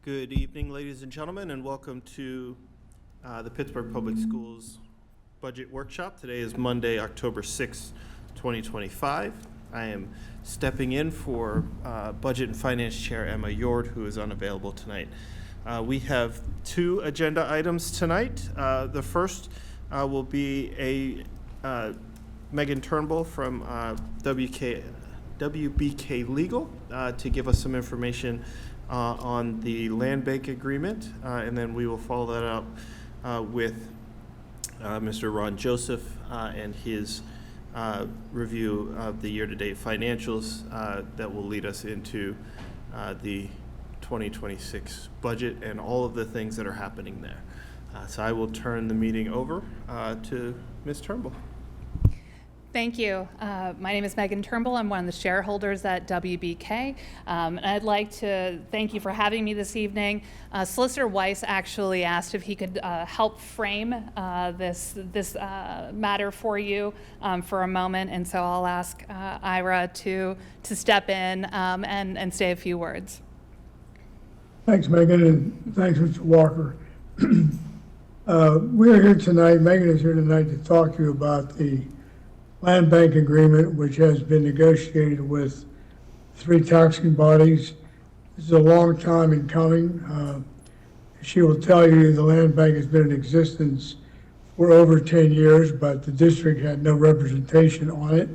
Good evening, ladies and gentlemen, and welcome to the Pittsburgh Public Schools Budget Workshop. Today is Monday, October 6th, 2025. I am stepping in for Budget and Finance Chair Emma Yord, who is unavailable tonight. We have two agenda items tonight. The first will be a Megan Turnbull from WBK Legal to give us some information on the land bank agreement, and then we will follow that up with Mr. Ron Joseph and his review of the year-to-date financials that will lead us into the 2026 budget and all of the things that are happening there. So I will turn the meeting over to Ms. Turnbull. Thank you. My name is Megan Turnbull. I'm one of the shareholders at WBK. And I'd like to thank you for having me this evening. Solicitor Weiss actually asked if he could help frame this matter for you for a moment. And so I'll ask Ira to step in and say a few words. Thanks, Megan, and thanks, Mr. Walker. We are here tonight, Megan is here tonight to talk to you about the land bank agreement, which has been negotiated with three taxing bodies. This is a long time in coming. She will tell you the land bank has been in existence for over 10 years, but the district had no representation on it.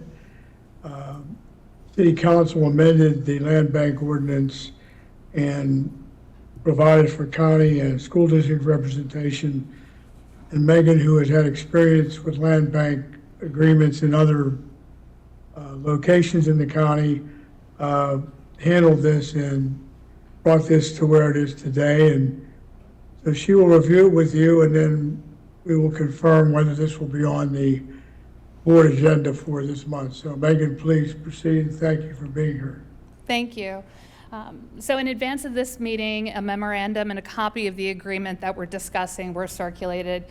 City Council amended the land bank ordinance and provided for county and school district representation. And Megan, who has had experience with land bank agreements in other locations in the county, handled this and brought this to where it is today. And so she will review it with you, and then we will confirm whether this will be on the board agenda for this month. So Megan, please proceed, and thank you for being here. Thank you. So in advance of this meeting, a memorandum and a copy of the agreement that we're discussing were circulated.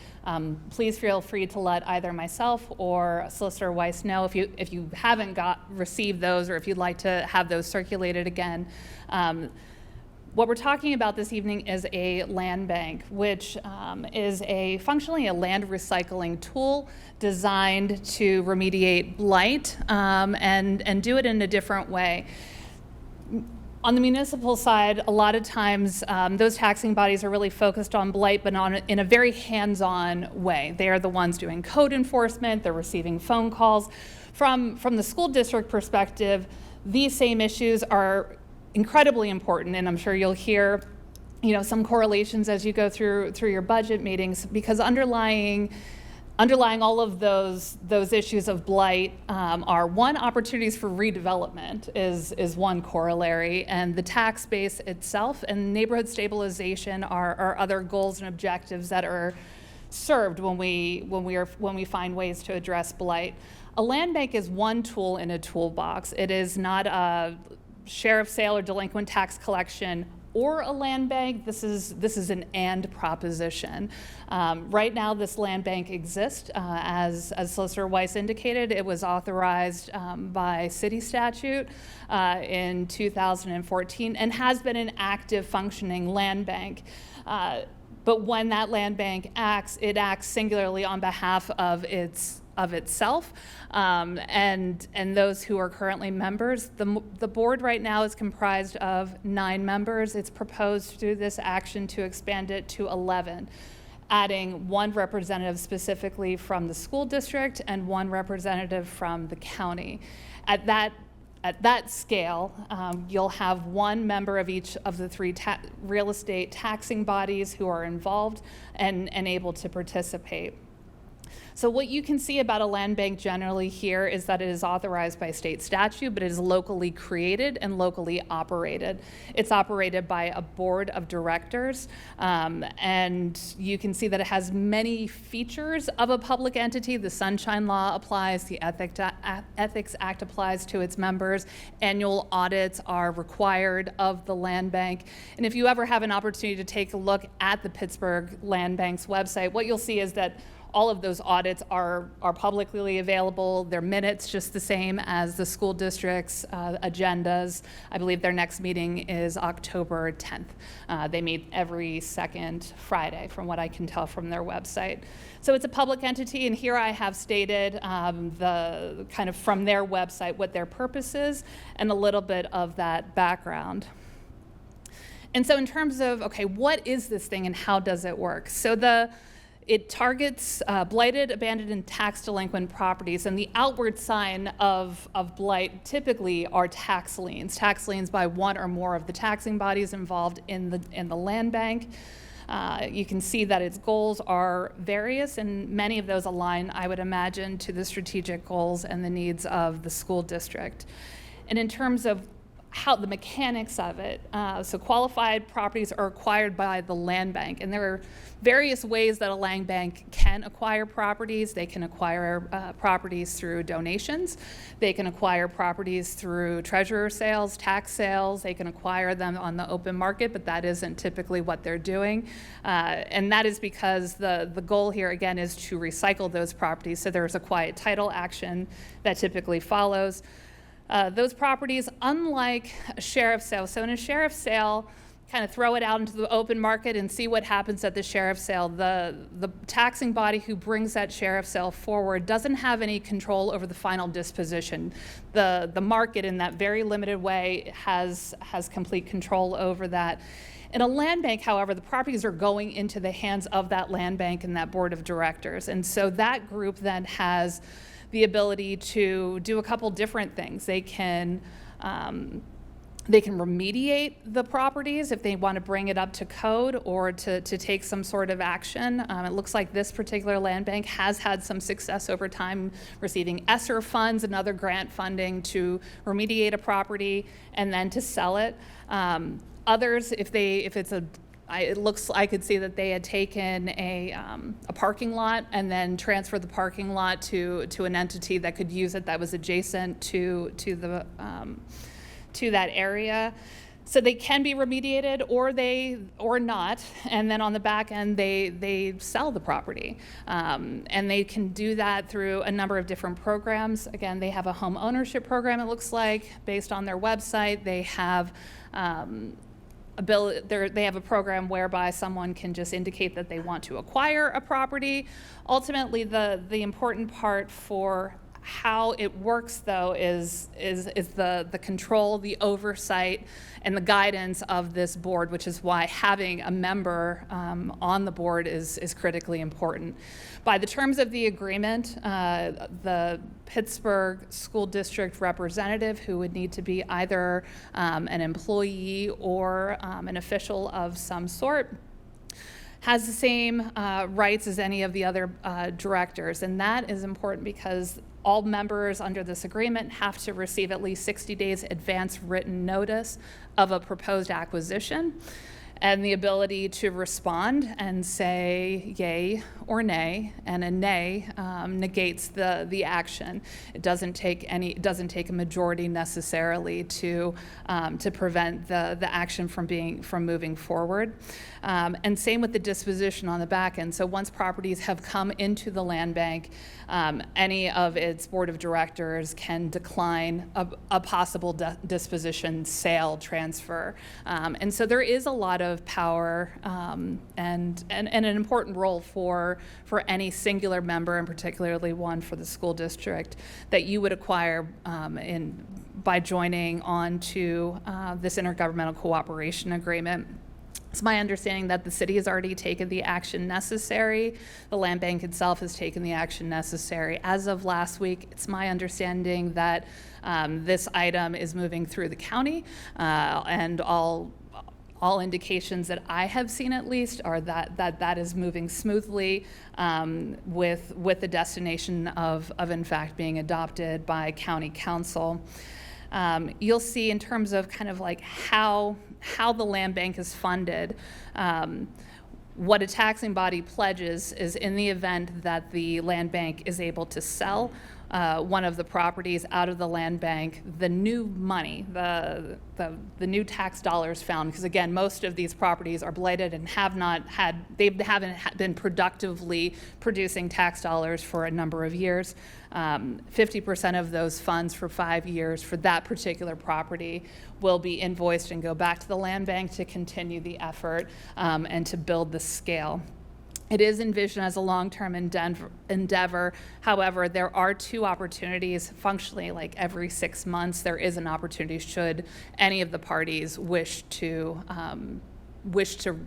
Please feel free to let either myself or Solicitor Weiss know if you haven't received those, or if you'd like to have those circulated again. What we're talking about this evening is a land bank, which is functionally a land recycling tool designed to remediate blight and do it in a different way. On the municipal side, a lot of times those taxing bodies are really focused on blight, but in a very hands-on way. They are the ones doing code enforcement, they're receiving phone calls. From the school district perspective, these same issues are incredibly important, and I'm sure you'll hear some correlations as you go through your budget meetings, because underlying all of those issues of blight are, one, opportunities for redevelopment is one corollary, and the tax base itself and neighborhood stabilization are other goals and objectives that are served when we find ways to address blight. A land bank is one tool in a toolbox. It is not a sheriff sale or delinquent tax collection or a land bank. This is an and proposition. Right now, this land bank exists. As Solicitor Weiss indicated, it was authorized by city statute in 2014 and has been an active functioning land bank. But when that land bank acts, it acts singularly on behalf of itself and those who are currently members. The board right now is comprised of 9 members. It's proposed through this action to expand it to 11, adding 1 representative specifically from the school district and 1 representative from the county. At that scale, you'll have 1 member of each of the 3 real estate taxing bodies who are involved and able to participate. So what you can see about a land bank generally here is that it is authorized by state statute, but it is locally created and locally operated. It's operated by a board of directors, and you can see that it has many features of a public entity. The Sunshine Law applies, the Ethics Act applies to its members, annual audits are required of the land bank. And if you ever have an opportunity to take a look at the Pittsburgh Land Bank's website, what you'll see is that all of those audits are publicly available. Their minutes just the same as the school district's agendas. I believe their next meeting is October 10th. They meet every second Friday, from what I can tell from their website. So it's a public entity, and here I have stated the kind of from their website what their purpose is and a little bit of that background. And so in terms of, okay, what is this thing and how does it work? So it targets blighted, abandoned, and tax delinquent properties, and the outward sign of blight typically are tax liens by one or more of the taxing bodies involved in the land bank. You can see that its goals are various, and many of those align, I would imagine, to the strategic goals and the needs of the school district. And in terms of how the mechanics of it, so qualified properties are acquired by the land bank, and there are various ways that a land bank can acquire properties. They can acquire properties through donations. They can acquire properties through treasurer sales, tax sales. They can acquire them on the open market, but that isn't typically what they're doing. And that is because the goal here, again, is to recycle those properties. So there's a quiet title action that typically follows. Those properties, unlike a sheriff's sale, so in a sheriff's sale, kind of throw it out into the open market and see what happens at the sheriff's sale. The taxing body who brings that sheriff's sale forward doesn't have any control over the final disposition. The market, in that very limited way, has complete control over that. In a land bank, however, the properties are going into the hands of that land bank and that board of directors. And so that group then has the ability to do a couple different things. They can remediate the properties if they want to bring it up to code or to take some sort of action. It looks like this particular land bank has had some success over time, receiving ESSER funds and other grant funding to remediate a property and then to sell it. Others, it looks, I could see that they had taken a parking lot and then transferred the parking lot to an entity that could use it that was adjacent to that area. So they can be remediated or not, and then on the back end they sell the property. And they can do that through a number of different programs. Again, they have a home ownership program, it looks like, based on their website. They have they have a program whereby someone can just indicate that they want to acquire a property. Ultimately, the important part for how it works, though, is the control, the oversight, and the guidance of this board, which is why having a member on the board is critically important. By the terms of the agreement, the Pittsburgh School District representative, who would need to be either an employee or an official of some sort, has the same rights as any of the other directors. And that is important because all members under this agreement have to receive at least 60 days advance written notice of a proposed acquisition, and the ability to respond and say yay or nay, and a nay negates the action. It doesn't take a majority necessarily to prevent the action from moving forward. And same with the disposition on the back end. So once properties have come into the land bank, any of its board of directors can decline a possible disposition, sale, transfer. And so there is a lot of power and an important role for any singular member, and particularly one for the school district, that you would acquire by joining on to this intergovernmental cooperation agreement. It's my understanding that the city has already taken the action necessary. The land bank itself has taken the action necessary. As of last week, it's my understanding that this item is moving through the county, and all indications that I have seen, at least, are that is moving smoothly, with the destination of in fact being adopted by county council. You'll see in terms of kind of like how the land bank is funded, what a taxing body pledges is in the event that the land bank is able to sell one of the properties out of the land bank, the new money, the new tax dollars found, because again, most of these properties are blighted and haven't been productively producing tax dollars for a number of years. 50% of those funds for 5 years for that particular property will be invoiced and go back to the land bank to continue the effort and to build the scale. It is envisioned as a long-term endeavor. However, there are 2 opportunities functionally, like every 6 months, there is an opportunity should any of the parties wish to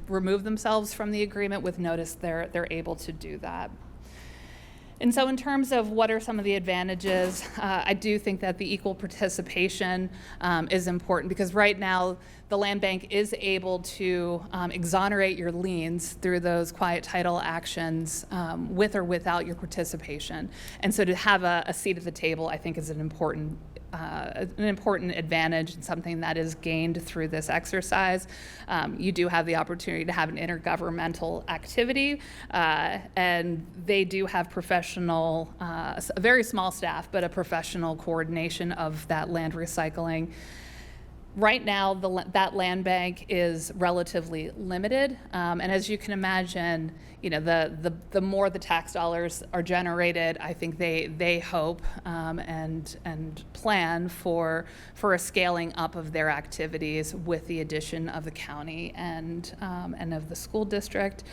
remove themselves from the agreement with notice, they're able to do that. And so in terms of what are some of the advantages, I do think that the equal participation is important, because right now the land bank is able to exonerate your liens through those quiet title actions with or without your participation. And so to have a seat at the table, I think, is an important advantage and something that is gained through this exercise. You do have the opportunity to have an intergovernmental activity, and they do have a very small staff, but a professional coordination of that land recycling. Right now, that land bank is relatively limited, and as you can imagine, the more the tax dollars are generated, I think they hope and plan for a scaling up of their activities with the addition of the county and of the school district.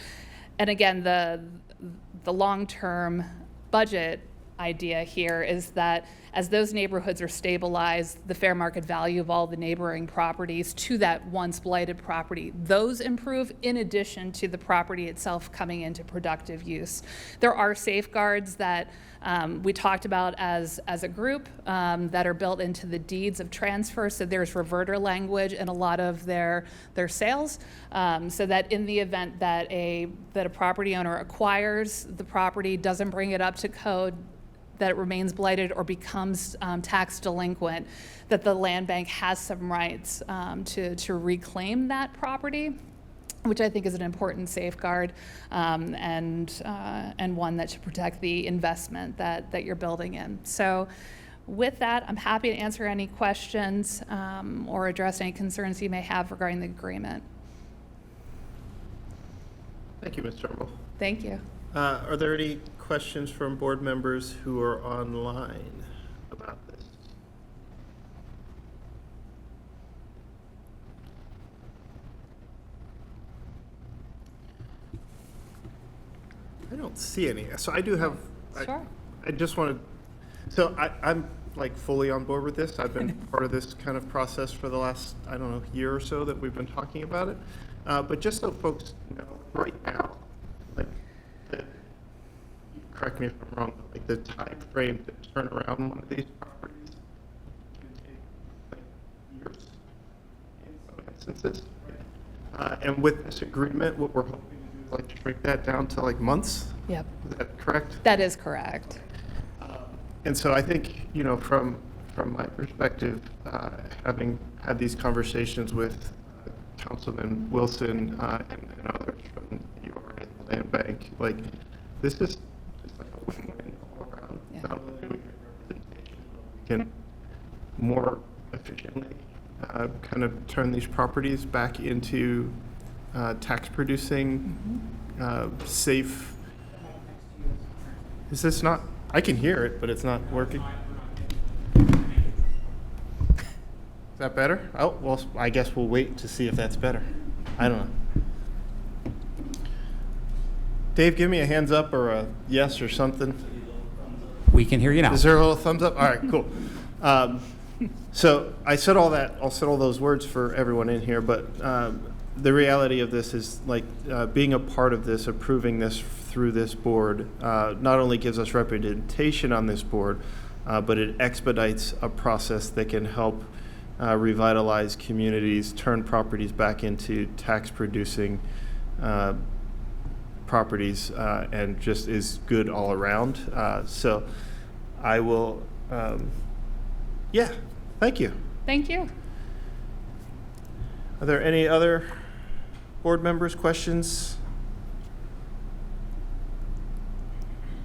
And again, the long-term budget idea here is that as those neighborhoods are stabilized, the fair market value of all the neighboring properties to that once blighted property, those improve in addition to the property itself coming into productive use. There are safeguards that we talked about as a group that are built into the deeds of transfer. So there's reverter language in a lot of their sales, so that in the event that a property owner acquires the property, doesn't bring it up to code, that it remains blighted or becomes tax delinquent, that the land bank has some rights to reclaim that property, which I think is an important safeguard and one that should protect the investment that you're building in. So with that, I'm happy to answer any questions or address any concerns you may have regarding the agreement. Thank you, Ms. Turnbull. Thank you. Are there any questions from board members who are online about this? I don't see any. So I do have. Sure. I just wanted. So I'm like fully on board with this. I've been part of this kind of process for the last, I don't know, year or so that we've been talking about it. But just so folks know, right now, like, correct me if I'm wrong, but like the time frame to turn around one of these properties can take like years in some instances. And with this agreement, what we're hoping to do is like shrink that down to like months. Yep. Is that correct? That is correct. And so I think, from my perspective, having had these conversations with Councilman Wilson and others from the URA and the land bank, like this is just like a win-win all around. Yeah. Not only do we get representation, but we can more efficiently kind of turn these properties back into tax-producing, safe. Is this not? I can hear it, but it's not working. Is that better? Oh, well, I guess we'll wait to see if that's better. I don't know. Dave, give me a hands up or a yes or something. We can hear you now. Is there a little thumbs up? All right, cool. So I'll set all those words for everyone in here, but the reality of this is like being a part of this, approving this through this board, not only gives us representation on this board, but it expedites a process that can help revitalize communities, turn properties back into tax-producing properties, and just is good all around. So I will, yeah, thank you. Thank you. Are there any other board members' questions?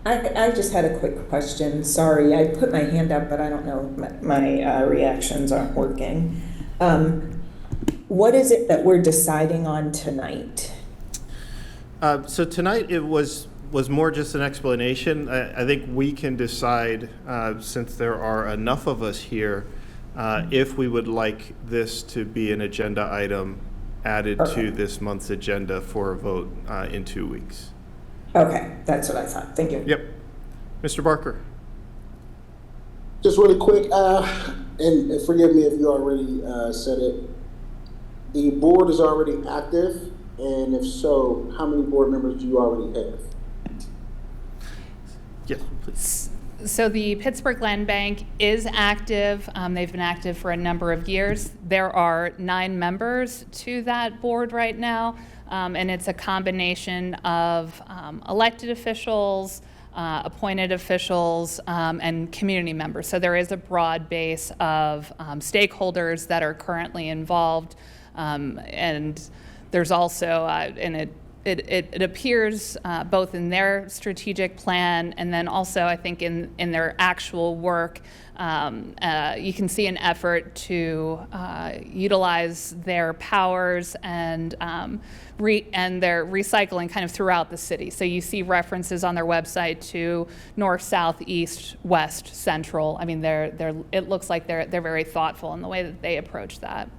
I just had a quick question. Sorry, I put my hand up, but I don't know, my reactions aren't working. What is it that we're deciding on tonight? So tonight it was more just an explanation. I think we can decide, since there are enough of us here, if we would like this to be an agenda item added to this month's agenda for a vote in 2 weeks. Okay, that's what I thought. Thank you. Yep. Mr. Barker. Just really quick, and forgive me if you already said it. The board is already active, and if so, how many board members do you already have? Yes, please. So the Pittsburgh Land Bank is active. They've been active for a number of years. There are 9 members to that board right now, and it's a combination of elected officials, appointed officials, and community members. So there is a broad base of stakeholders that are currently involved, and there's also, and it appears both in their strategic plan and then also I think in their actual work, you can see an effort to utilize their powers and their recycling kind of throughout the city. So you see references on their website to north, south, east, west, central. I mean, it looks like they're very thoughtful in the way that they approach that.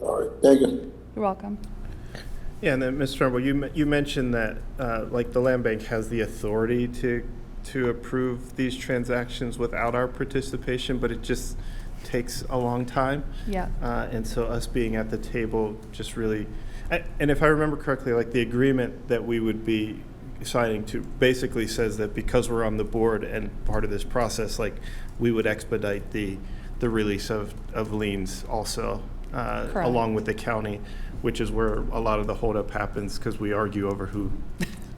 All right, thank you. You're welcome. Yeah, and then Ms. Trumbull, you mentioned that like the land bank has the authority to approve these transactions without our participation, but it just takes a long time. Yeah. And so us being at the table just really, and if I remember correctly, like the agreement that we would be signing to basically says that because we're on the board and part of this process, like we would expedite the release of liens also. Along with the county, which is where a lot of the holdup happens because we argue over who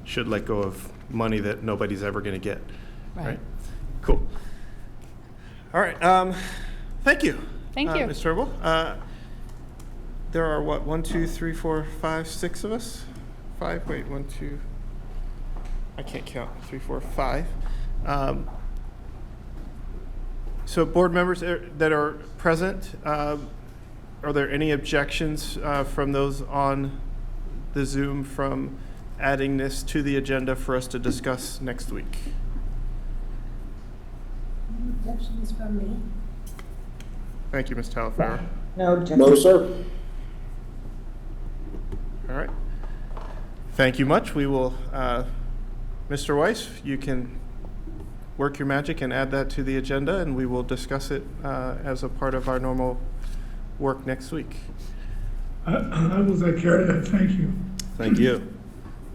should let go of money that nobody's ever going to get. Right. Cool. All right. Thank you. Thank you. Ms. Turnbull. There are what, 1, 2, 3, 4, 5, 6 of us? 5? Wait, 1, 2. I can't count. 3, 4, 5. So board members that are present, are there any objections from those on the Zoom from adding this to the agenda for us to discuss next week? Objections from me? Thank you, Ms. Talaferro. No No, objection. sir. All right. Thank you much. We will, Mr. Weiss, you can work your magic and add that to the agenda, and we will discuss it as a part of our normal work next week. I will take care of that. Thank you. Thank you.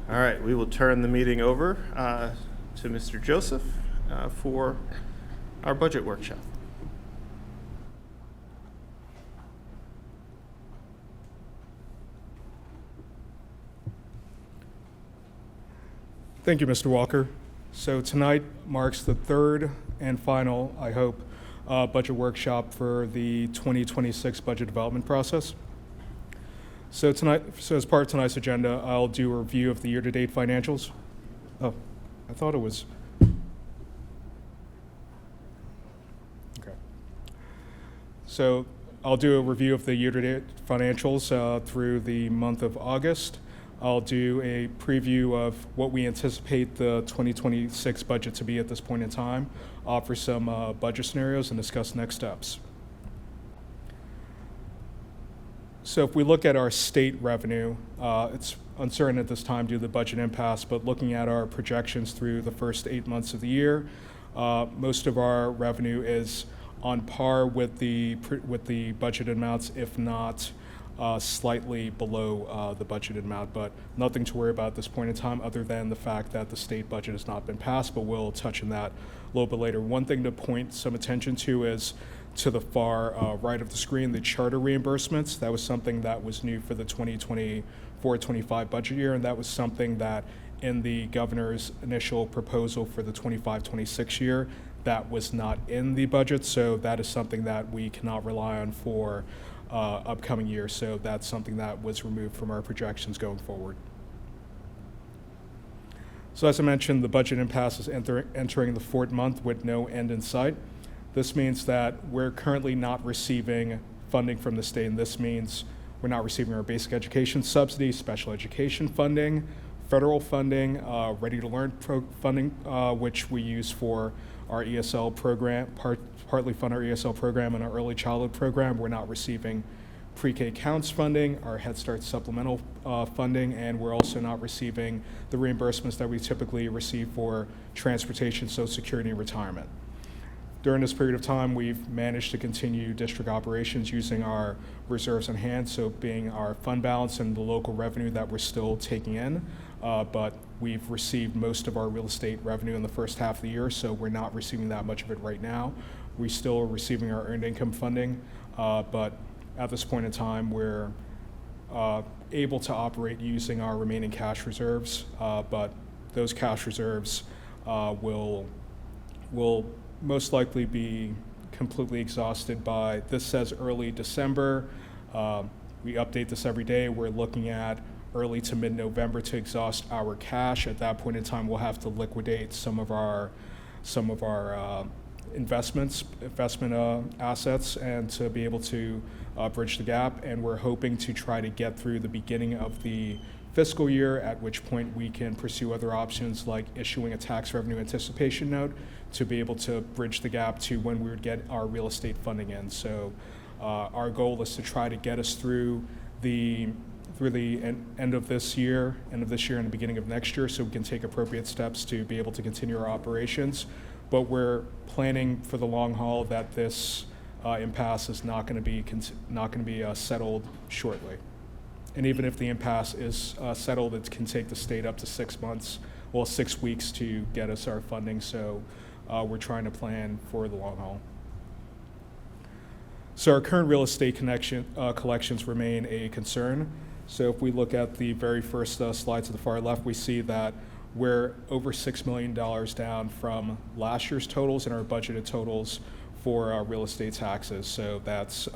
All right, we will turn the meeting over to Mr. Joseph for our budget workshop. Thank you, Mr. Walker. So tonight marks the third and final, I hope, budget workshop for the 2026 budget development process. So as part of tonight's agenda, I'll do a review of the year-to-date financials. Oh, I thought it was. Okay. So I'll do a review of the year-to-date financials through the month of August. I'll do a preview of what we anticipate the 2026 budget to be at this point in time, offer some budget scenarios, and discuss next steps. So if we look at our state revenue, it's uncertain at this time due to the budget impasse, but looking at our projections through the first 8 months of the year, most of our revenue is on par with the budgeted amounts, if not slightly below the budgeted amount, but nothing to worry about at this point in time other than the fact that the state budget has not been passed, but we'll touch on that a little bit later. One thing to point some attention to is to the far right of the screen, the charter reimbursements. That was something that was new for the 2024-25 budget year, and that was something that in the governor's initial proposal for the 25-26 year, that was not in the budget, so that is something that we cannot rely on for upcoming year, so that's something that was removed from our projections going forward. So as I mentioned, the budget impasse is entering the fourth month with no end in sight. This means that we're currently not receiving funding from the state, and this means we're not receiving our basic education subsidy, special education funding, federal funding, Ready to Learn funding, which we use for our ESL program, partly fund our ESL program and our early childhood program. We're not receiving pre-K counts funding, our Head Start supplemental funding, and we're also not receiving the reimbursements that we typically receive for transportation, Social Security, and retirement. During this period of time, we've managed to continue district operations using our reserves on hand, so being our fund balance and the local revenue that we're still taking in. But we've received most of our real estate revenue in the first half of the year, so we're not receiving that much of it right now. We still are receiving our earned income funding, but at this point in time, we're able to operate using our remaining cash reserves, but those cash reserves will most likely be completely exhausted by, this says early December. We update this every day. We're looking at early to mid-November to exhaust our cash. At that point in time, we'll have to liquidate some of our investment assets and to be able to bridge the gap. And we're hoping to try to get through the beginning of the fiscal year, at which point we can pursue other options like issuing a tax revenue anticipation note to be able to bridge the gap to when we would get our real estate funding in. So our goal is to try to get us through the end of this year and the beginning of next year, so we can take appropriate steps to be able to continue our operations. But we're planning for the long haul that this impasse is not going to be settled shortly. And even if the impasse is settled, it can take the state up to 6 months, 6 weeks to get us our funding. So we're trying to plan for the long haul. So our current real estate collections remain a concern. So if we look at the very first slide to the far left, we see that we're over $6 million down from last year's totals and our budgeted totals for our real estate taxes. So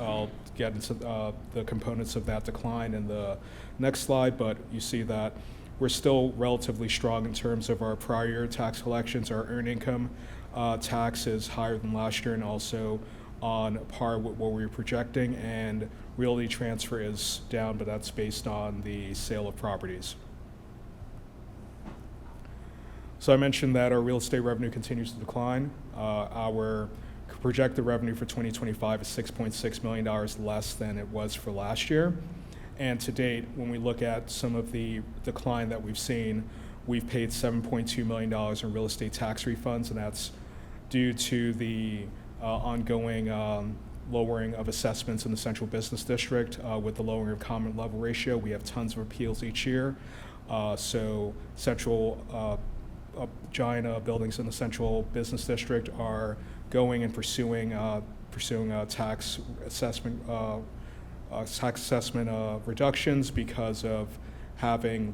I'll get into the components of that decline in the next slide, but you see that we're still relatively strong in terms of our prior year tax collections. Our earned income tax is higher than last year and also on par with what we were projecting, and realty transfer is down, but that's based on the sale of properties. So I mentioned that our real estate revenue continues to decline. Our projected revenue for 2025 is $6.6 million less than it was for last year. And to date, when we look at some of the decline that we've seen, we've paid $7.2 million in real estate tax refunds, and that's due to the ongoing lowering of assessments in the Central Business District with the lowering of common level ratio. We have tons of appeals each year. So central giant buildings in the Central Business District are going and pursuing tax assessment reductions because of having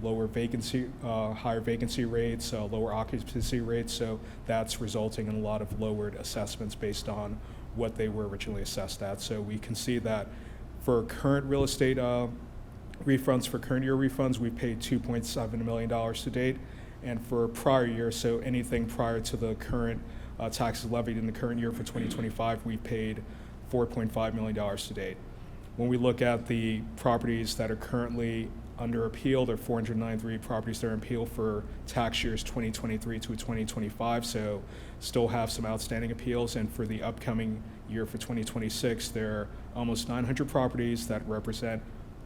higher vacancy rates, lower occupancy rates. So that's resulting in a lot of lowered assessments based on what they were originally assessed at. So we can see that for current real estate refunds, for current year refunds, we paid $2.7 million to date. And for prior year, so anything prior to the current taxes levied in the current year for 2025, we paid $4.5 million to date. When we look at the properties that are currently under appeal, there are 493 properties that are in appeal for tax years 2023 to 2025, so still have some outstanding appeals. And for the upcoming year for 2026, there are almost 900 properties that represent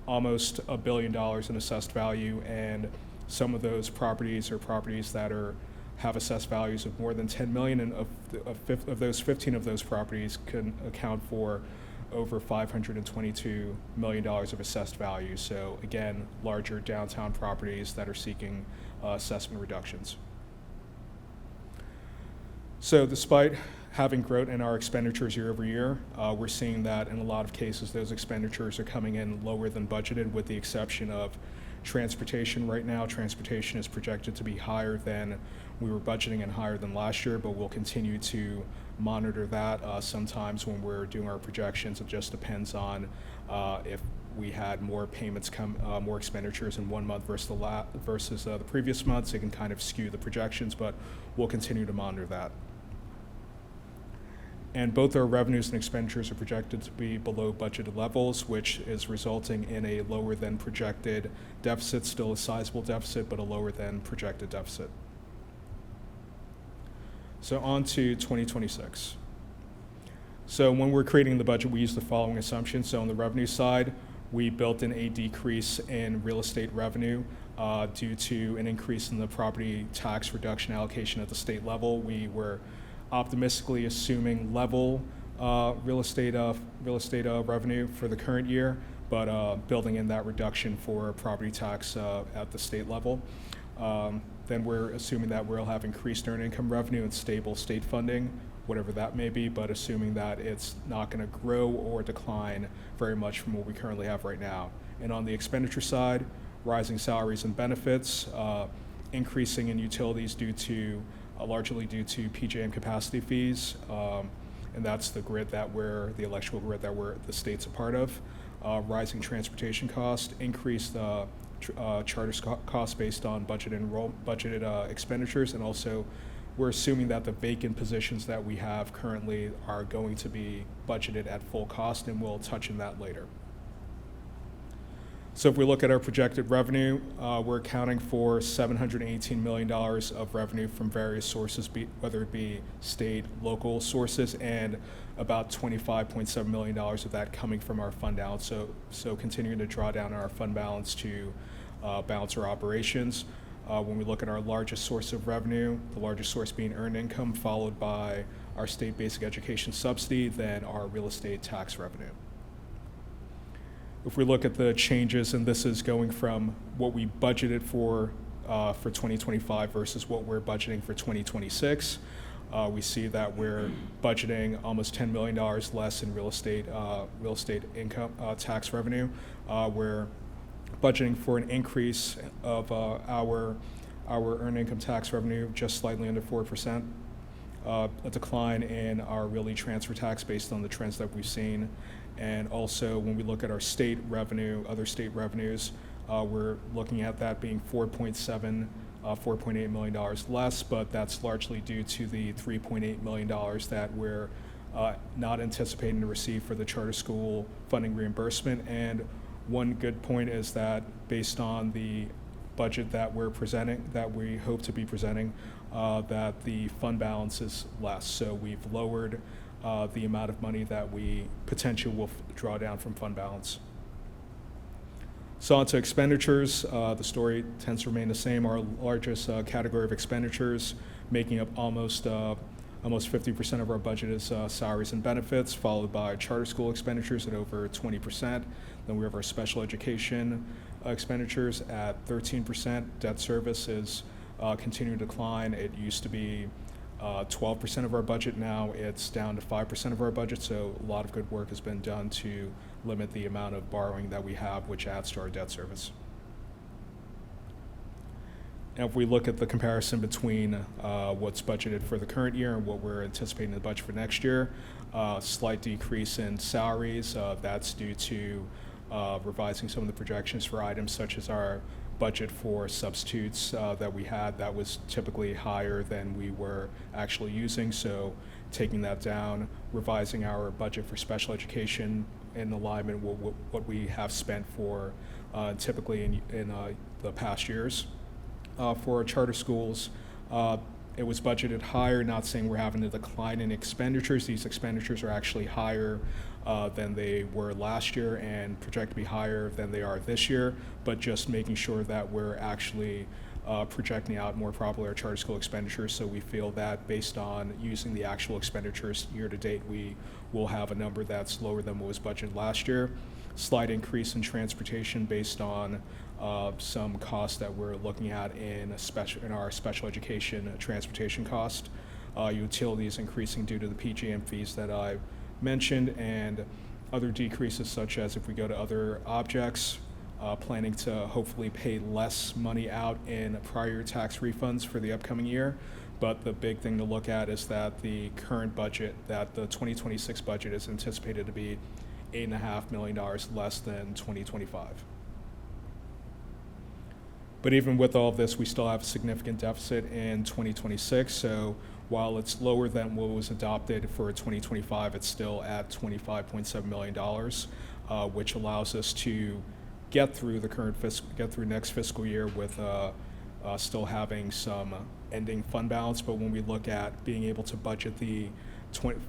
almost $1 billion in assessed value, and some of those properties are properties that have assessed values of more than $10 million, and of those 15 of those properties can account for over $522 million of assessed value. So again, larger downtown properties that are seeking assessment reductions. So despite having growth in our expenditures year over year, we're seeing that in a lot of cases those expenditures are coming in lower than budgeted, with the exception of transportation. Right now, transportation is projected to be higher than we were budgeting and higher than last year, but we'll continue to monitor that. Sometimes when we're doing our projections, it just depends on if we had more payments more expenditures in one month versus the previous month, so it can kind of skew the projections, but we'll continue to monitor that. And both our revenues and expenditures are projected to be below budgeted levels, which is resulting in a lower than projected deficit, still a sizable deficit, but a lower than projected deficit. So on to 2026. So when we're creating the budget, we use the following assumptions. So on the revenue side, we built in a decrease in real estate revenue due to an increase in the property tax reduction allocation at the state level. We were optimistically assuming level real estate revenue for the current year, but building in that reduction for property tax at the state level. Then we're assuming that we'll have increased earned income revenue and stable state funding, whatever that may be, but assuming that it's not going to grow or decline very much from what we currently have right now. And on the expenditure side, rising salaries and benefits, increasing in utilities largely due to PJM capacity fees, and that's the electrical grid that the state's a part of. Rising transportation costs, increased charter costs based on budgeted expenditures, and also we're assuming that the vacant positions that we have currently are going to be budgeted at full cost, and we'll touch on that later. So if we look at our projected revenue, we're accounting for $718 million of revenue from various sources, whether it be state, local sources, and about $25.7 million of that coming from our fund balance. So continuing to draw down our fund balance to balance our operations. When we look at our largest source of revenue, the largest source being earned income, followed by our state basic education subsidy, then our real estate tax revenue. If we look at the changes, and this is going from what we budgeted for 2025 versus what we're budgeting for 2026, we see that we're budgeting almost $10 million less in real estate income tax revenue. We're budgeting for an increase of our earned income tax revenue just slightly under 4%. A decline in our realty transfer tax based on the trends that we've seen. And also, when we look at our state revenue, other state revenues, we're looking at that being $4.8 million less, but that's largely due to the $3.8 million that we're not anticipating to receive for the charter school funding reimbursement. And one good point is that based on the budget that we're presenting, that we hope to be presenting, that the fund balance is less. So we've lowered the amount of money that we potentially will draw down from fund balance. So on to expenditures, the story tends to remain the same. Our largest category of expenditures, making up almost 50% of our budget, is salaries and benefits, followed by charter school expenditures at over 20%. Then we have our special education expenditures at 13%. Debt service is continuing to decline. It used to be 12% of our budget. Now it's down to 5% of our budget. So a lot of good work has been done to limit the amount of borrowing that we have, which adds to our debt service. And if we look at the comparison between what's budgeted for the current year and what we're anticipating in the budget for next year, slight decrease in salaries. That's due to revising some of the projections for items such as our budget for substitutes that we had that was typically higher than we were actually using. So taking that down, revising our budget for special education in alignment with what we have spent for typically in the past years. For our charter schools, it was budgeted higher, not saying we're having a decline in expenditures. These expenditures are actually higher than they were last year and project to be higher than they are this year, but just making sure that we're actually projecting out more properly our charter school expenditures. So we feel that based on using the actual expenditures year to date, we will have a number that's lower than what was budgeted last year. Slight increase in transportation based on some costs that we're looking at in our special education transportation cost. Utilities increasing due to the PJM fees that I mentioned, and other decreases such as if we go to other objects, planning to hopefully pay less money out in prior tax refunds for the upcoming year. But the big thing to look at is that the current budget, that the 2026 budget is anticipated to be $8.5 million less than 2025. But even with all of this, we still have a significant deficit in 2026. So while it's lower than what was adopted for 2025, it's still at $25.7 million, which allows us to get through next fiscal year with still having some ending fund balance. But when we look at being able to budget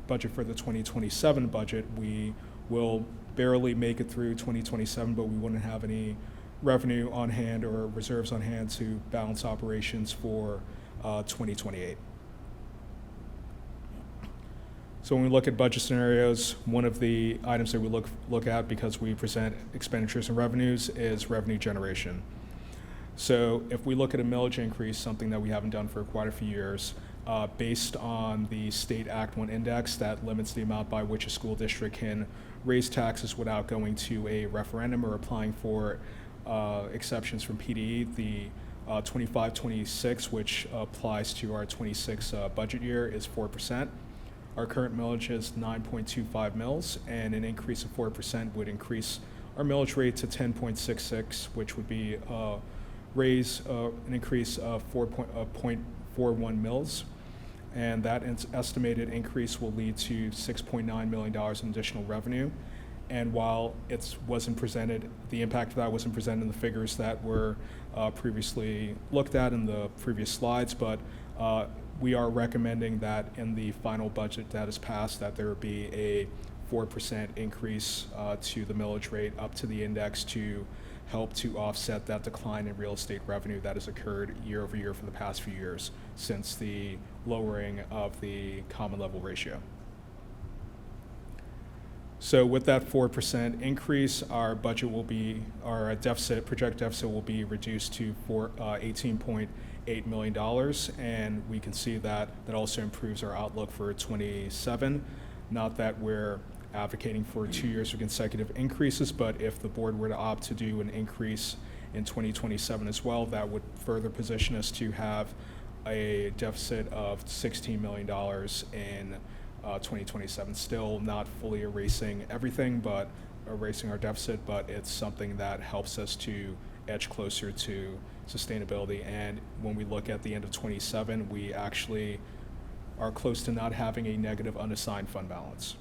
budget for the 2027 budget, we will barely make it through 2027, but we wouldn't have any revenue on hand or reserves on hand to balance operations for 2028. So when we look at budget scenarios, one of the items that we look at, because we present expenditures and revenues, is revenue generation. So if we look at a millage increase, something that we haven't done for quite a few years, based on the state Act 1 index that limits the amount by which a school district can raise taxes without going to a referendum or applying for exceptions from PDE, the 25-26, which applies to our 26 budget year, is 4%. Our current millage is 9.25 mils, and an increase of 4% would increase our millage rate to 10.66, which would be an increase of 4.41 mils. And that estimated increase will lead to $6.9 million in additional revenue. And while it wasn't presented, the impact of that wasn't presented in the figures that were previously looked at in the previous slides, but we are recommending that in the final budget that is passed, that there be a 4% increase to the millage rate up to the index to help to offset that decline in real estate revenue that has occurred year over year for the past few years since the lowering of the common level ratio. So with that 4% increase, our budget will be, our projected deficit will be reduced to $18.8 million, and we can see that that also improves our outlook for 27. Not that we're advocating for 2 years of consecutive increases, but if the board were to opt to do an increase in 2027 as well, that would further position us to have a deficit of $16 million in 2027. Still not fully erasing everything, but erasing our deficit, but it's something that helps us to edge closer to sustainability. And when we look at the end of 27, we actually are close to not having a negative unassigned fund balance.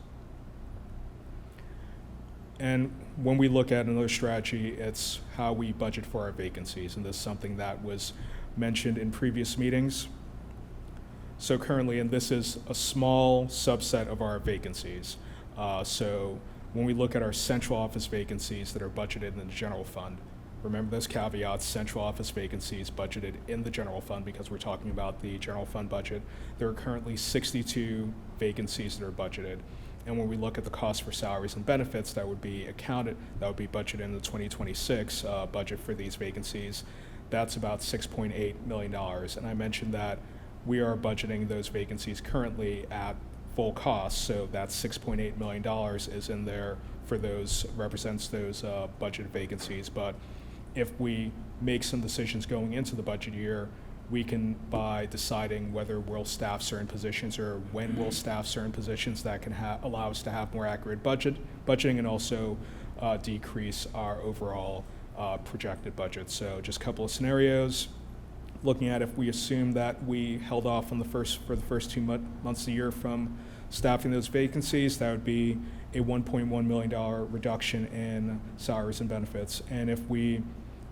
And when we look at another strategy, it's how we budget for our vacancies. And this is something that was mentioned in previous meetings. So currently, and this is a small subset of our vacancies. So when we look at our central office vacancies that are budgeted in the general fund, remember those caveats: central office vacancies budgeted in the general fund, because we're talking about the general fund budget. There are currently 62 vacancies that are budgeted. And when we look at the cost for salaries and benefits that would be budgeted in the 2026 budget for these vacancies, that's about $6.8 million. And I mentioned that we are budgeting those vacancies currently at full cost, so that $6.8 million is in there for those, represents those budget vacancies. But if we make some decisions going into the budget year, we can, by deciding whether we'll staff certain positions or when we'll staff certain positions, that can allow us to have more accurate budgeting and also decrease our overall projected budget. So just a couple of scenarios. Looking at, if we assume that we held off for the first 2 months of the year from staffing those vacancies, that would be a $1.1 million reduction in salaries and benefits. And if we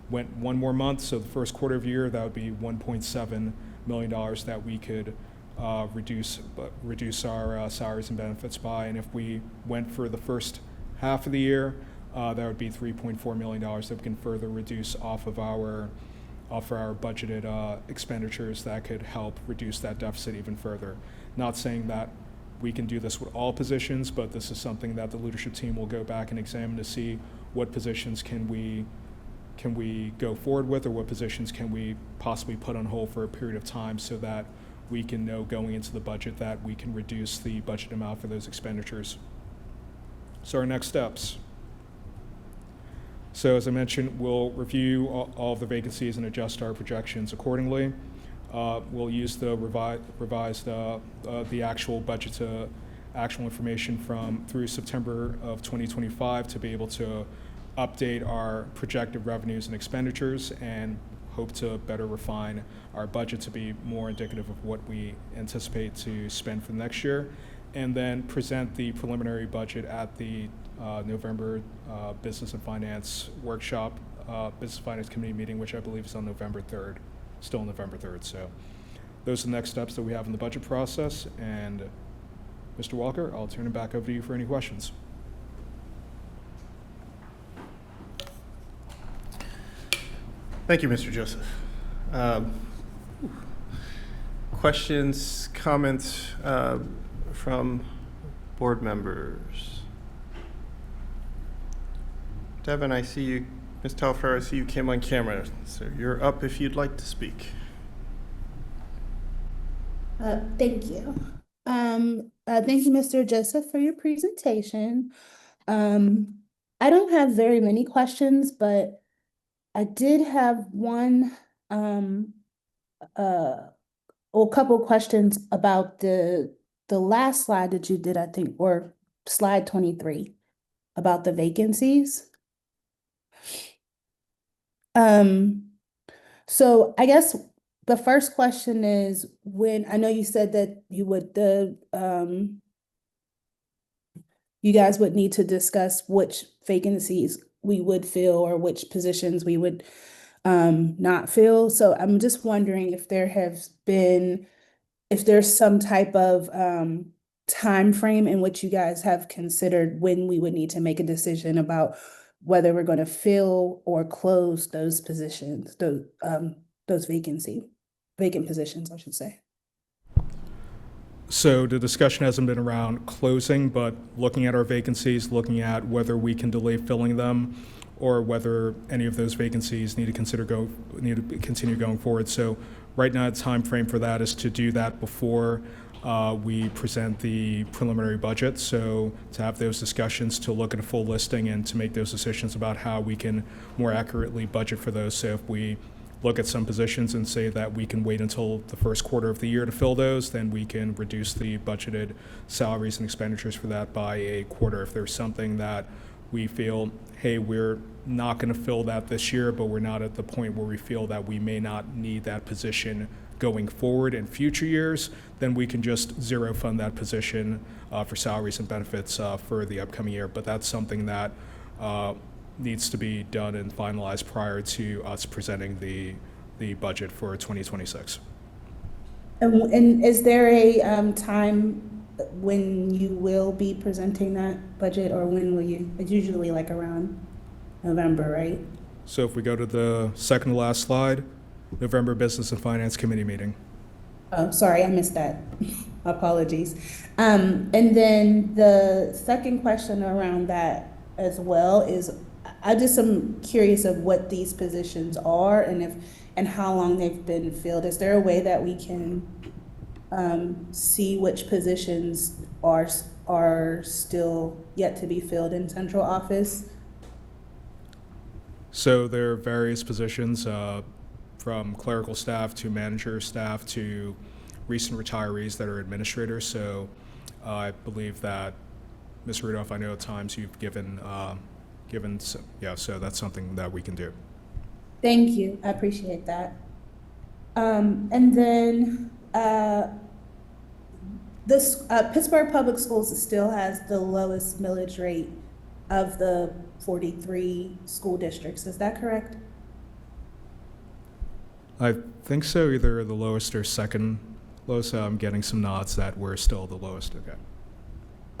went one more month, so the first quarter of the year, that would be $1.7 million that we could reduce our salaries and benefits by. And if we went for the first half of the year, that would be $3.4 million that we can further reduce off of our budgeted expenditures that could help reduce that deficit even further. Not saying that we can do this with all positions, but this is something that the leadership team will go back and examine to see what positions can we go forward with, or what positions can we possibly put on hold for a period of time, so that we can know going into the budget that we can reduce the budget amount for those expenditures. So our next steps. So as I mentioned, we'll review all of the vacancies and adjust our projections accordingly. We'll use the revised the actual budget to actual information through September of 2025 to be able to update our projected revenues and expenditures and hope to better refine our budget to be more indicative of what we anticipate to spend for the next year, and then present the preliminary budget at the November Business and Finance Workshop, Business and Finance Committee meeting, which I believe is on November 3rd, still November 3rd. So those are the next steps that we have in the budget process. And Mr. Walker, I'll turn it back over to you for any questions. Thank you, Mr. Joseph. Questions, comments from board members? Devin, I see you. Ms. Telfair, I see you came on camera, so you're up if you'd like to speak. Thank you. Thank you, Mr. Joseph, for your presentation. I don't have very many questions, but I did have one, a couple questions about the last slide that you did, I think, or slide 23, about the vacancies. So I guess the first question is, when I know you said that you would you guys would need to discuss which vacancies we would fill or which positions we would not fill. So I'm just wondering if there's some type of time frame in which you guys have considered when we would need to make a decision about whether we're going to fill or close those positions, those vacant positions, I should say. So the discussion hasn't been around closing, but looking at our vacancies, looking at whether we can delay filling them or whether any of those vacancies need to continue going forward. So right now, the time frame for that is to do that before we present the preliminary budget. So to have those discussions, to look at a full listing and to make those decisions about how we can more accurately budget for those. So if we look at some positions and say that we can wait until the first quarter of the year to fill those, then we can reduce the budgeted salaries and expenditures for that by a quarter. If there's something that we feel, hey, we're not going to fill that this year, but we're not at the point where we feel that we may not need that position going forward in future years, then we can just zero fund that position for salaries and benefits for the upcoming year. But that's something that needs to be done and finalized prior to us presenting the budget for 2026. And is there a time when you will be presenting that budget, or when will you? It's usually like around November, right? So if we go to the second to last slide, November Business and Finance Committee meeting. Oh, sorry, I missed that. Apologies. And then the second question around that as well is, I just am curious of what these positions are and how long they've been filled. Is there a way that we can see which positions are still yet to be filled in central office? So there are various positions from clerical staff to manager staff to recent retirees that are administrators. So I believe that, Ms. Rudolph, I know at times you've given, so that's something that we can do. Thank you. I appreciate that. And then this Pittsburgh Public Schools still has the lowest millage rate of the 43 school districts. Is that correct? I think so, either the lowest or second lowest. I'm getting some nods that we're still the lowest. Okay.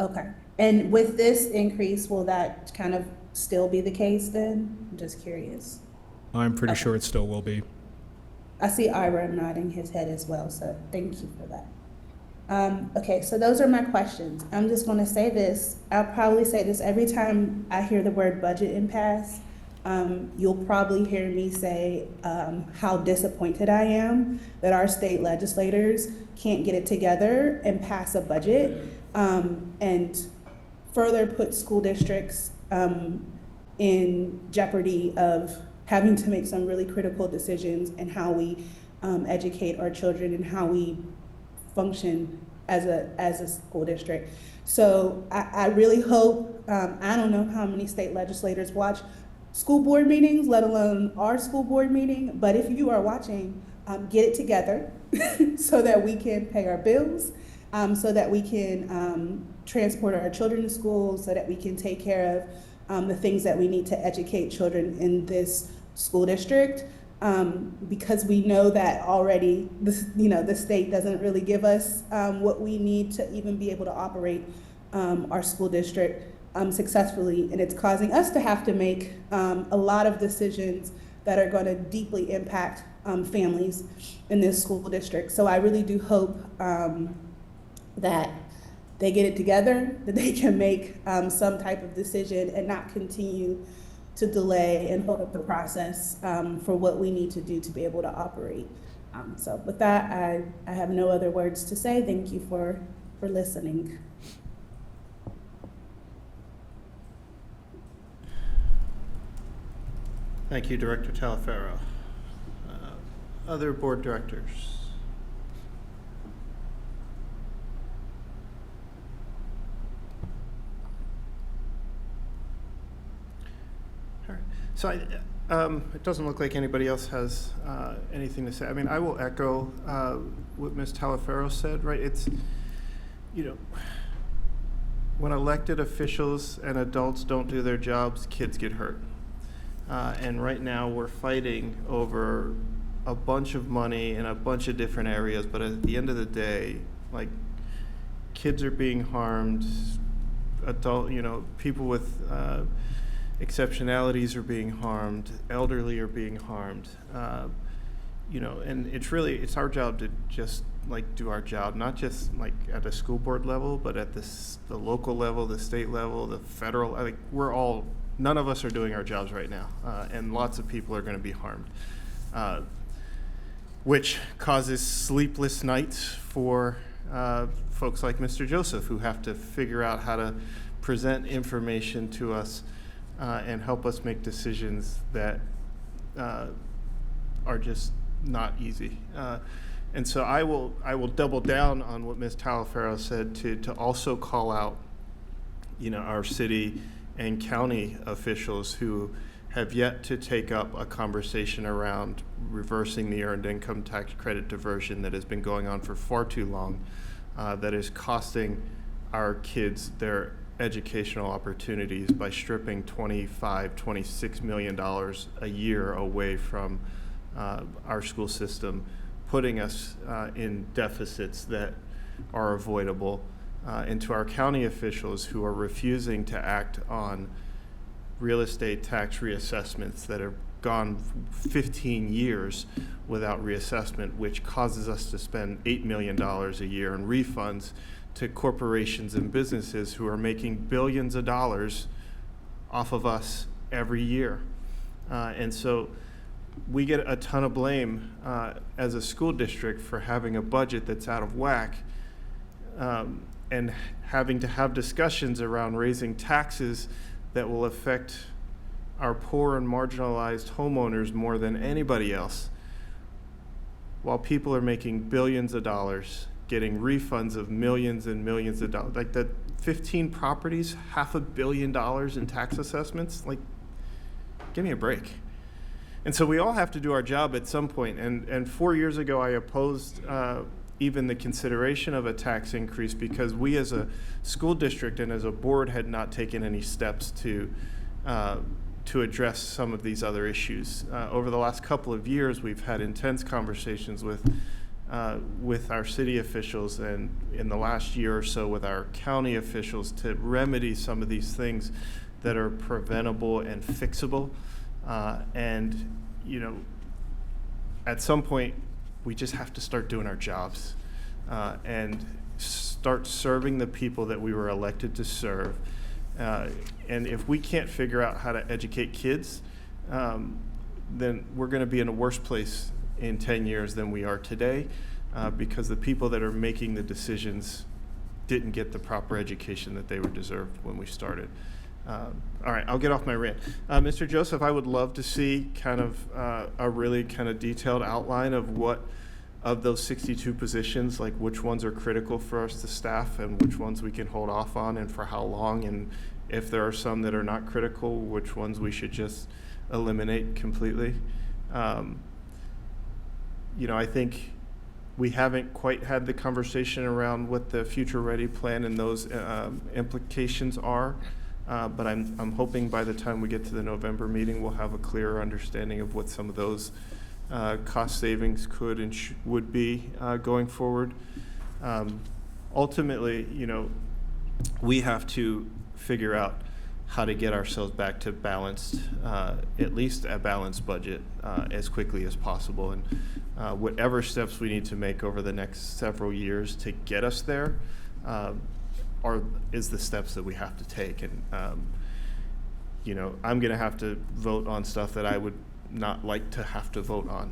Okay. And with this increase, will that kind of still be the case then? I'm just curious. I'm pretty sure it still will be. I see Ira nodding his head as well, so thank you for that. Okay, so those are my questions. I'm just going to say this. I'll probably say this every time I hear the word budget impasse. You'll probably hear me say how disappointed I am that our state legislators can't get it together and pass a budget and further put school districts in jeopardy of having to make some really critical decisions in how we educate our children and how we function as a school district. So I really hope, I don't know how many state legislators watch school board meetings, let alone our school board meeting, but if you are watching, get it together so that we can pay our bills, so that we can transport our children to school, so that we can take care of the things that we need to educate children in this school district. Because we know that already, the state doesn't really give us what we need to even be able to operate our school district successfully, and it's causing us to have to make a lot of decisions that are going to deeply impact families in this school district. So I really do hope that they get it together, that they can make some type of decision and not continue to delay and hold up the process for what we need to do to be able to operate. So with that, I have no other words to say. Thank you for listening. Thank you, Director Talaferro. Other board directors? All right. So it doesn't look like anybody else has anything to say. I mean, I will echo what Ms. Talaferro said, right? It's, when elected officials and adults don't do their jobs, kids get hurt. And right now we're fighting over a bunch of money in a bunch of different areas, but at the end of the day, like, kids are being harmed, people with exceptionalities are being harmed, elderly are being harmed, and it's our job to just do our job, not just at a school board level, but at the local level, the state level, the federal. None of us are doing our jobs right now, and lots of people are going to be harmed, which causes sleepless nights for folks like Mr. Joseph, who have to figure out how to present information to us and help us make decisions that are just not easy. And so I will double down on what Ms. Talaferro said to also call out, our city and county officials who have yet to take up a conversation around reversing the earned income tax credit diversion that has been going on for far too long, that is costing our kids their educational opportunities by stripping $26 million a year away from our school system, putting us in deficits that are avoidable, and to our county officials who are refusing to act on real estate tax reassessments that have gone 15 years without reassessment, which causes us to spend $8 million a year in refunds to corporations and businesses who are making billions of dollars off of us every year. And so we get a ton of blame as a school district for having a budget that's out of whack, and having to have discussions around raising taxes that will affect our poor and marginalized homeowners more than anybody else, while people are making billions of dollars, getting refunds of millions and millions of dollars. Like, the 15 properties, $500 million in tax assessments, give me a break. And so we all have to do our job at some point. And 4 years ago, I opposed even the consideration of a tax increase because we as a school district and as a board had not taken any steps to address some of these other issues. Over the last couple of years, we've had intense conversations with our city officials, and in the last year or so with our county officials, to remedy some of these things that are preventable and fixable. At some point, we just have to start doing our jobs and start serving the people that we were elected to serve. And if we can't figure out how to educate kids, then we're going to be in a worse place in 10 years than we are today, because the people that are making the decisions didn't get the proper education that they were deserved when we started. All right, I'll get off my rant. Mr. Joseph, I would love to see kind of a really kind of detailed outline of what of those 62 positions, like which ones are critical for us to staff and which ones we can hold off on and for how long, and if there are some that are not critical, which ones we should just eliminate completely. I think we haven't quite had the conversation around what the Future Ready plan and those implications are, but I'm hoping by the time we get to the November meeting, we'll have a clearer understanding of what some of those cost savings could and would be going forward. Ultimately, we have to figure out how to get ourselves back to balanced, at least a balanced budget as quickly as possible. And whatever steps we need to make over the next several years to get us there is the steps that we have to take. And, I'm going to have to vote on stuff that I would not like to have to vote on.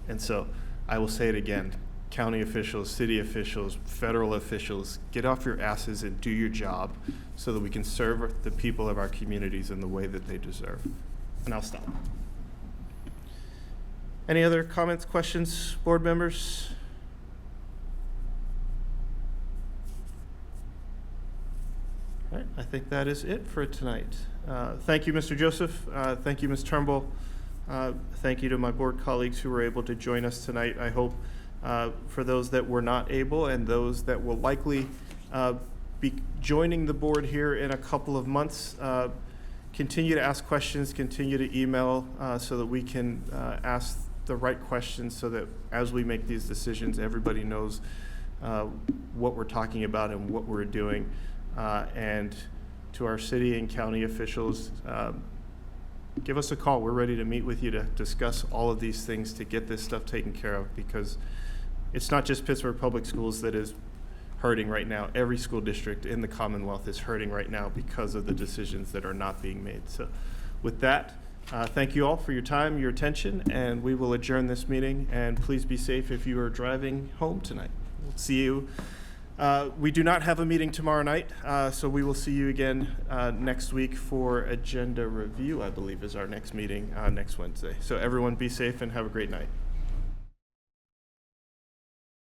And so I will say it again. County officials, city officials, federal officials, get off your asses and do your job so that we can serve the people of our communities in the way that they deserve. And I'll stop. Any other comments, questions, board members? All right, I think that is it for tonight. Thank you, Mr. Joseph. Thank you, Ms. Turnbull. Thank you to my board colleagues who were able to join us tonight. I hope for those that were not able and those that will likely be joining the board here in a couple of months, continue to ask questions, continue to email so that we can ask the right questions so that as we make these decisions, everybody knows what we're talking about and what we're doing. And to our city and county officials, give us a call. We're ready to meet with you to discuss all of these things to get this stuff taken care of, because it's not just Pittsburgh Public Schools that is hurting right now. Every school district in the Commonwealth is hurting right now because of the decisions that are not being made. So with that, thank you all for your time, your attention, and we will adjourn this meeting. And please be safe if you are driving home tonight. We'll see you. We do not have a meeting tomorrow night, so we will see you again next week for agenda review, I believe is our next meeting next Wednesday. So everyone be safe and have a great night.